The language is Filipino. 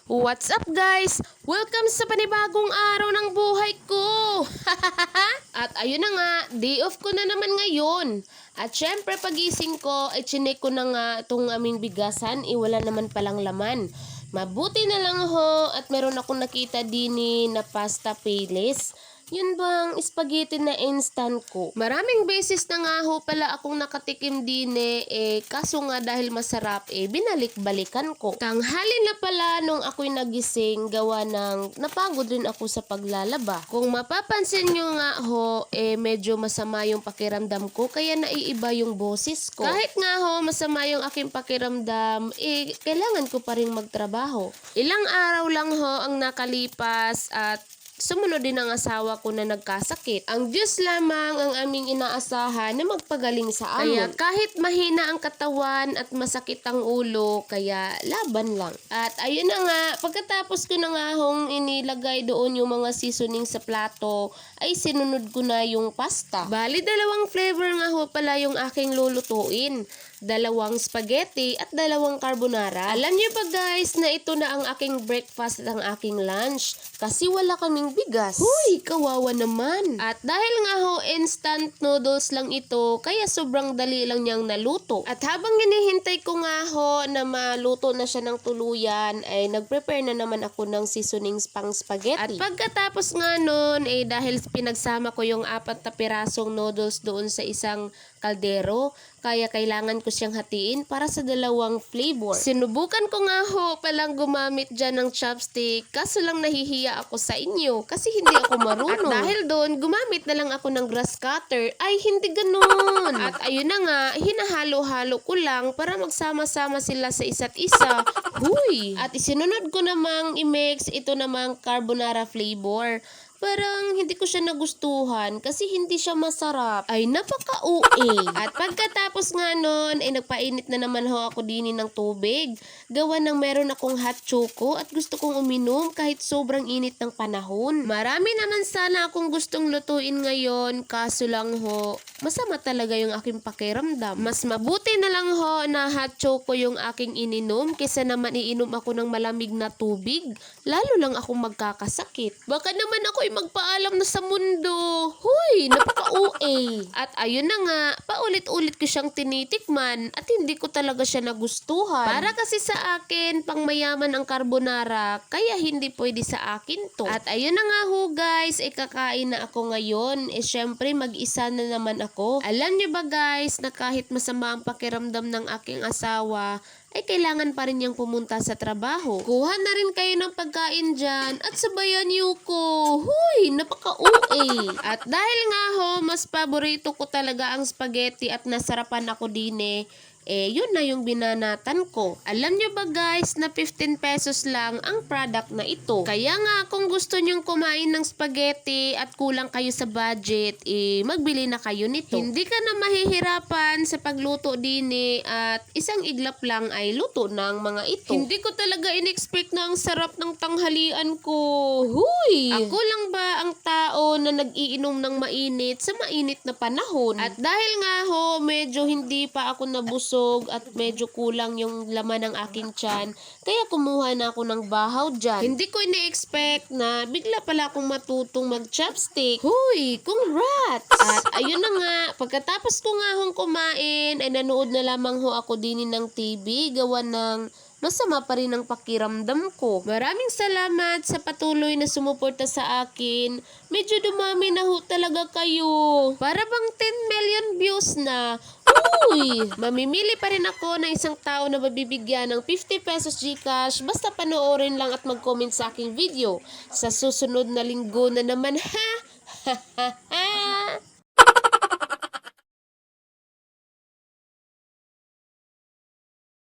What's up guys? Welcome sa panibagong araw ng buhay ko! At ayun na nga, day off ko na naman ngayon. At syempre pagising ko, ay chinek ko na nga itong aming bigasan, wala naman palang laman. Mabuti na lang ho at meron akong nakita din na pasta payless. Yun bang spaghetti na instant ko? Maraming beses na nga ho pala akong nakatikim din kaso nga dahil masarap binalik-balikan ko. Tanghali na pala nung ako'y nagising gawa ng napagod rin ako sa paglalaba. Kung mapapansin nyo nga ho, medyo masama yung pakiramdam ko kaya naiiba yung boses ko. Kahit nga ho masama yung aking pakiramdam, kailangan ko pa rin magtrabaho. Ilang araw lang ho ang nakalipas at sumunod din ang asawa ko na nagkasakit. Ang Diyos lamang ang aming inaasahan na magpagaling sa amin. Kaya kahit mahina ang katawan at masakit ang ulo, kaya laban lang. At ayun na nga, pagkatapos ko na nga hong inilagay doon yung mga seasoning sa plato, ay sinunod ko na yung pasta. Bali, dalawang flavor nga ho pala yung aking lulutuin. Dalawang spaghetti at dalawang carbonara. Alam niyo ba guys na ito na ang aking breakfast at ang aking lunch kasi wala kaming bigas. Huy, kawawa naman. At dahil nga ho instant noodles lang ito kaya sobrang dali lang niyang naluto. At habang hinihintay ko nga ho na maluto na siya ng tuluyan ay nagprepare na naman ako ng seasonings pang spaghetti. At pagkatapos nga nun dahil pinagsama ko yung 4 na pirasong noodles doon sa isang kaldero, kaya kailangan ko siyang hatiin para sa dalawang flavor. Sinubukan ko nga ho palang gumamit dyan ng chopstick, kaso lang nahihiya ako sa inyo kasi hindi ako marunong. At dahil doon, gumamit na lang ako ng grass cutter. Ay, hindi ganun. At ayun na nga, hinahalo-halo ko lang para magsama-sama sila sa isa't isa. Huy! At isinunod ko namang i-mix ito namang carbonara flavor. Parang hindi ko siya nagustuhan kasi hindi siya masarap. Ay, napaka-OA. At pagkatapos nga nun, nagpainit na naman ho ako din ng tubig. Gawa ng meron akong hot choco at gusto kong uminom kahit sobrang init ng panahon. Marami naman sana akong gustong lutuin ngayon, kaso lang ho, masama talaga yung aking pakiramdam. Mas mabuti na lang ho na hot choco yung aking ininom kaysa naman iinom ako ng malamig na tubig. Lalo lang akong magkakasakit. Baka naman ako magpaalam na sa mundo. Huy, napaka-OA. At ayun na nga, paulit-ulit ko siyang tinitikman at hindi ko talaga siya nagustuhan. Para kasi sa akin, pang mayaman ang carbonara, kaya hindi pwede sa akin to. At ayun na nga ho guys, kakain na ako ngayon. Syempre mag-isa na naman ako. Alam niyo ba guys, na kahit masama ang pakiramdam ng aking asawa, ay kailangan pa rin niyang pumunta sa trabaho. Kuha na rin kayo ng pagkain dyan at sabayan niyo ko. Huy, napaka-OA. At dahil nga ho, mas paborito ko talaga ang spaghetti at nasarapan ako din yun na yung binanatan ko. Alam nyo ba guys na 15 pesos lang ang product na ito. Kaya nga kung gusto nyong kumain ng spaghetti at kulang kayo sa budget, magbili na kayo nito. Hindi ka na mahihirapan sa pagluto din at isang iglap lang ay luto ng mga ito. Hindi ko talaga in-expect na ang sarap ng tanghalian ko. Huy! Ako lang ba ang tao na nag-iinom ng mainit sa mainit na panahon? At dahil nga ho, medyo hindi pa ako nabusog at medyo kulang yung laman ng aking tiyan, kaya kumuha na ako ng bahaw dyan. Hindi ko ine-expect na bigla pala akong matutong mag-chopstick. Huy, congrats! At ayun na nga, pagkatapos ko nga hong kumain, ay nanood na lamang ho ako din ng TV, gawa ng masama pa rin ang pakiramdam ko. Maraming salamat sa patuloy na sumuporta sa akin. Medyo dumami na ho talaga kayo. Para bang 10 million views na. Uy! Mamimili pa rin ako ng isang tao na mabibigyan ng 50 pesos GCash basta panoorin lang at mag-comment sa aking video. Sa susunod na linggo na naman ha!